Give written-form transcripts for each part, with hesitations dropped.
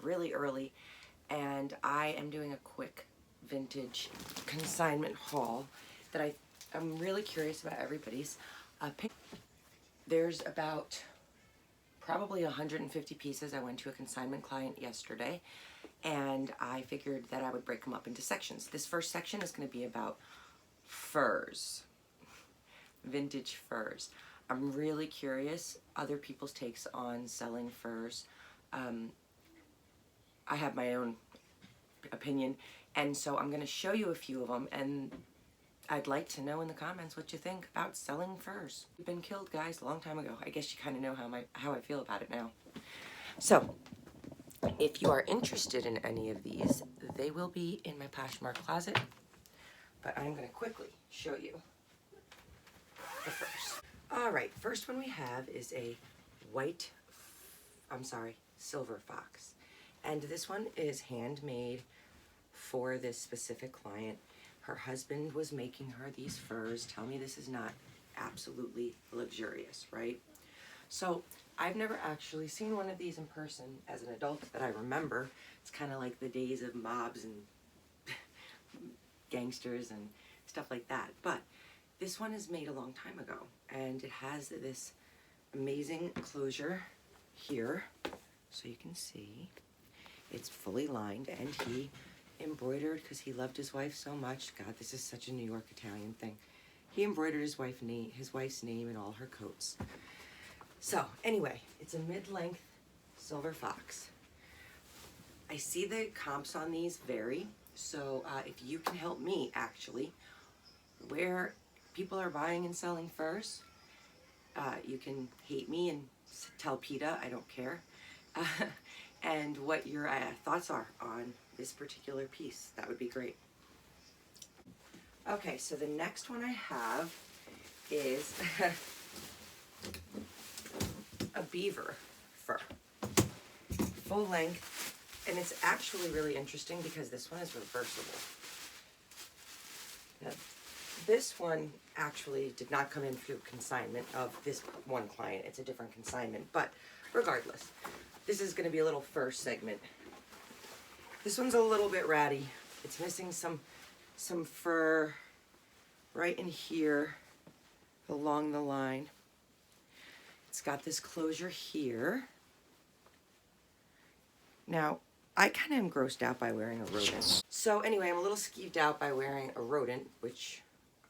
really early, and I am doing a quick vintage consignment haul that I'm really curious about everybody's opinion. There's about probably 150 pieces. I went to a consignment client yesterday, and I figured that I would break them up into sections. This first section is going to be about furs, vintage furs. I'm really curious other people's takes on selling furs. I have my own opinion, and so I'm going to show you a few of them, and I'd like to know in the comments what you think about selling furs. You've been killed, guys, a long time ago. I guess you kind of know how I feel about it now. So, if you are interested in any of these, they will be in my Poshmark closet, but I'm going to quickly show you the furs. All right, first one we have is a silver fox. And this one is handmade for this specific client. Her husband was making her these furs. Tell me this is not absolutely luxurious, right? So I've never actually seen one of these in person as an adult that I remember. It's kind of like the days of mobs and gangsters and stuff like that. But this one is made a long time ago, and it has this amazing closure here, so you can see it's fully lined, and he embroidered, because he loved his wife so much. God, this is such a New York Italian thing. He embroidered his wife's name in all her coats. So anyway, it's a mid-length silver fox. I see the comps on these vary, so if you can help me actually where people are buying and selling furs, you can hate me and tell PETA I don't care, and what your thoughts are on this particular piece. That would be great. Okay, so the next one I have is a beaver fur, full length, and it's actually really interesting because this one is reversible. Now, this one actually did not come in through consignment of this one client. It's a different consignment, but regardless, this is going to be a little fur segment. This one's a little bit ratty. It's missing some fur right in here along the line. It's got this closure here. Now, I kind of am grossed out by wearing a rodent. So anyway, I'm a little skeeved out by wearing a rodent,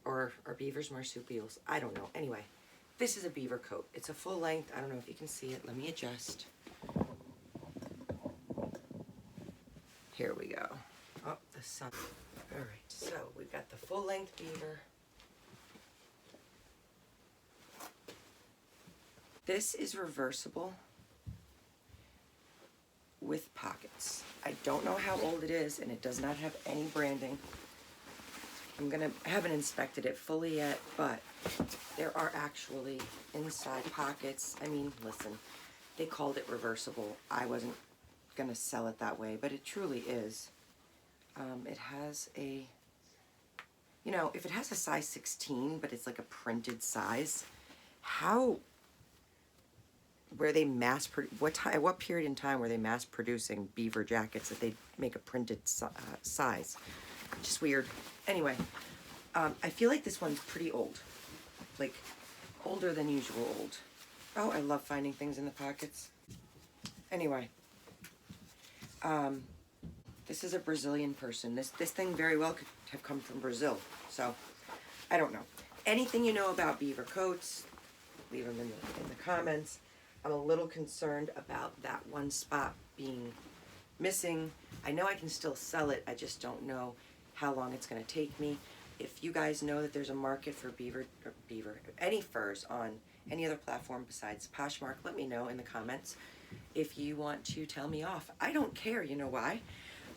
or beavers marsupials. I don't know. Anyway, this is a beaver coat. It's a full length. I don't know if you can see it. Let me adjust. Here we go. Oh, the sun. All right, so we've got the full length beaver. This is reversible with pockets. I don't know how old it is, and it does not have any branding. I haven't inspected it fully yet, but there are actually inside pockets. I mean, listen, they called it reversible. I wasn't gonna sell it that way, but it truly is. It has a, if it has a size 16, but it's like a printed size, what period in time were they mass producing beaver jackets that they make a printed size? Just weird. Anyway, I feel like this one's pretty old, like older than usual old. Oh, I love finding things in the pockets. Anyway, this is a Brazilian person. This thing very well could have come from Brazil. So, I don't know. Anything you know about beaver coats, leave them in the comments. I'm a little concerned about that one spot being missing. I know I can still sell it. I just don't know how long it's going to take me. If you guys know that there's a market for any furs on any other platform besides Poshmark, let me know in the comments. If you want to tell me off, I don't care. You know why?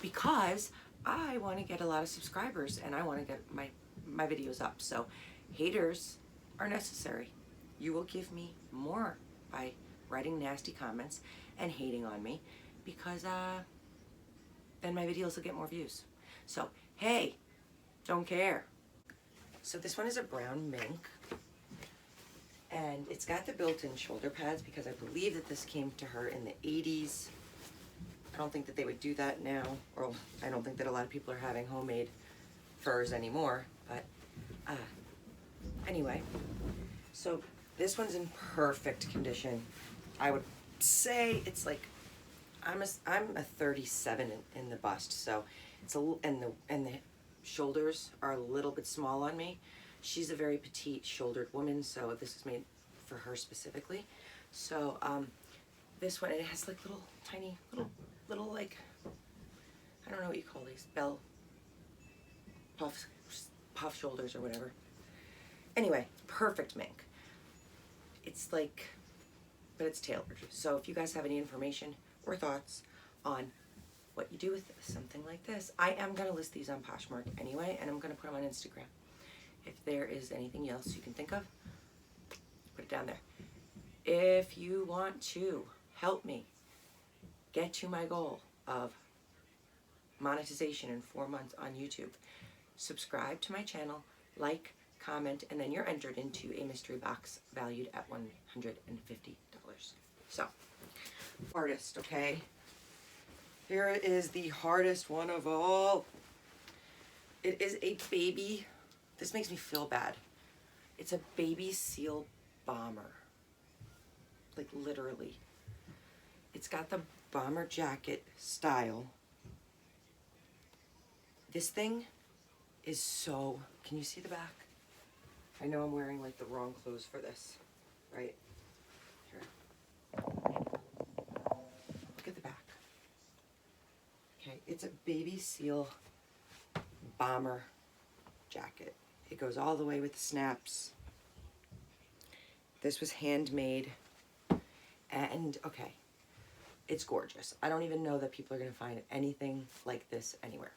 Because I want to get a lot of subscribers and I want to get my videos up. So haters are necessary. You will give me more by writing nasty comments and hating on me, because then my videos will get more views. So hey, don't care. So this one is a brown mink, and it's got the built-in shoulder pads because I believe that this came to her in the 80s. I don't think that they would do that now, or I don't think that a lot of people are having homemade furs anymore, but anyway, so this one's in perfect condition. I would say it's like, I'm a 37 in the bust, so it's and the shoulders are a little bit small on me. She's a very petite shouldered woman, so this is made for her specifically. So this one, it has like little tiny little like, I don't know what you call these, bell puff shoulders or whatever. Anyway, perfect mink. It's like, but it's tailored. So if you guys have any information or thoughts on what you do with something like this, I am going to list these on Poshmark anyway, and I'm going to put them on Instagram. If there is anything else you can think of, put it down there. If you want to help me get to my goal of monetization in 4 months on YouTube, subscribe to my channel, like, comment, and then you're entered into a mystery box valued at $150. So, hardest, okay? Here is the hardest one of all. It is a baby, this makes me feel bad. It's a baby seal bomber. Like literally. It's got the bomber jacket style. This thing is so, can you see the back? I know I'm wearing like the wrong clothes for this, right? Here. Look at the back. Okay, it's a baby seal bomber jacket. It goes all the way with the snaps. This was handmade, and okay, it's gorgeous. I don't even know that people are gonna find anything like this anywhere.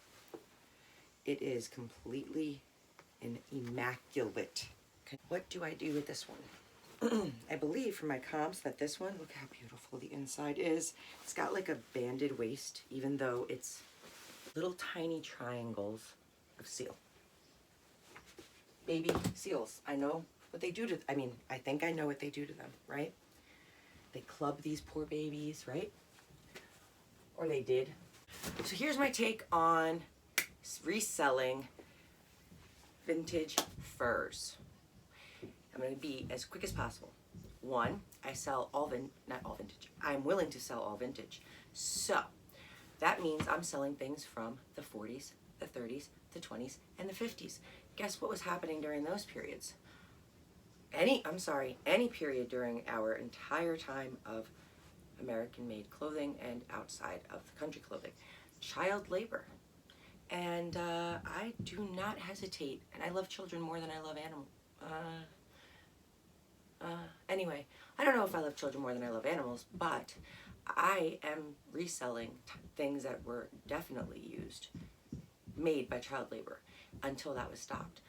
It is completely an immaculate. What do I do with this one? I believe from my comps that this one, look how beautiful the inside is. It's got like a banded waist, even though it's little tiny triangles of seal. Baby seals. I know what they do to, I mean, I think I know what they do to them, right? They club these poor babies, right? Or they did. So here's my take on reselling vintage furs. I'm going to be as quick as possible. One, I sell not all vintage. I'm willing to sell all vintage. So that means I'm selling things from the 40s, the 30s, the 20s, and the 50s. Guess what was happening during those periods? Any period during our entire time of American-made clothing and outside of the country clothing. Child labor. And I do not hesitate, and I love children more than I love animals. Anyway, I don't know if I love children more than I love animals, but I am reselling things that were definitely made by child labor until that was stopped.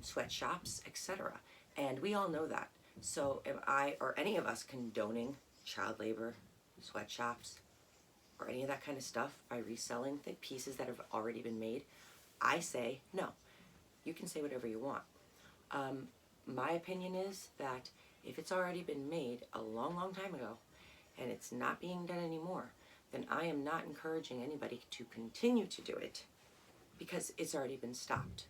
Sweatshops, etc. And we all know that. So am I or any of us condoning child labor, sweatshops, or any of that kind of stuff by reselling the pieces that have already been made? I say no. You can say whatever you want. My opinion is that if it's already been made a long, long time ago and it's not being done anymore, then I am not encouraging anybody to continue to do it because it's already been stopped.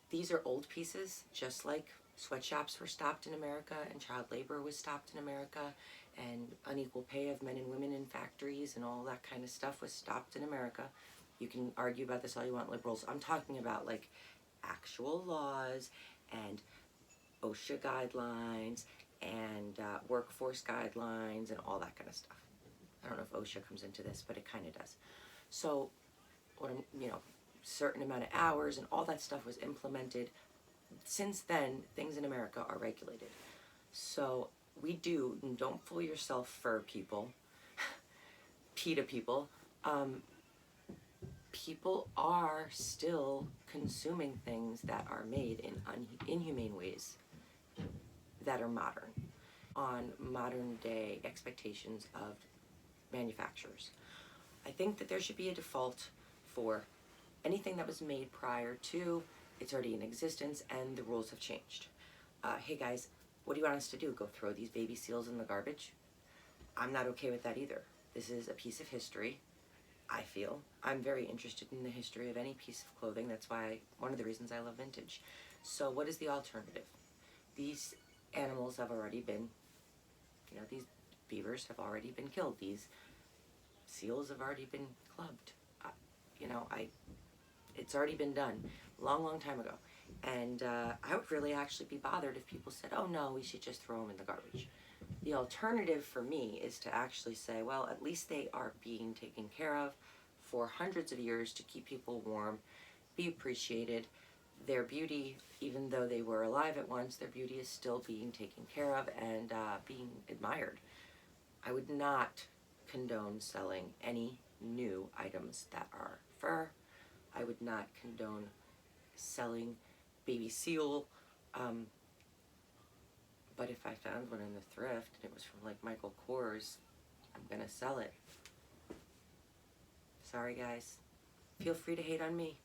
These are old pieces, just like sweatshops were stopped in America and child labor was stopped in America and unequal pay of men and women in factories and all that kind of stuff was stopped in America. You can argue about this all you want, liberals. I'm talking about like actual laws and OSHA guidelines and workforce guidelines and all that kind of stuff. I don't know if OSHA comes into this, but it kind of does. So, certain amount of hours and all that stuff was implemented. Since then, things in America are regulated. So we do, and don't fool yourself, fur people, PETA people. People are still consuming things that are made in inhumane ways that are modern, on modern day expectations of manufacturers. I think that there should be a default for anything that was made prior to, it's already in existence and the rules have changed. Hey guys, what do you want us to do? Go throw these baby seals in the garbage? I'm not okay with that either. This is a piece of history, I feel. I'm very interested in the history of any piece of clothing. That's why, one of the reasons I love vintage. So what is the alternative? These animals have already been, these beavers have already been killed. These seals have already been clubbed. It's already been done long time ago. And I would really actually be bothered if people said, oh no, we should just throw them in the garbage. The alternative for me is to actually say, well, at least they are being taken care of for hundreds of years to keep people warm, be appreciated. Their beauty, even though they were alive at once, their beauty is still being taken care of and being admired. I would not condone selling any new items that are fur. I would not condone selling baby seal. But if I found one in the thrift and it was from like Michael Kors, I'm gonna sell it. Sorry guys. Feel free to hate on me.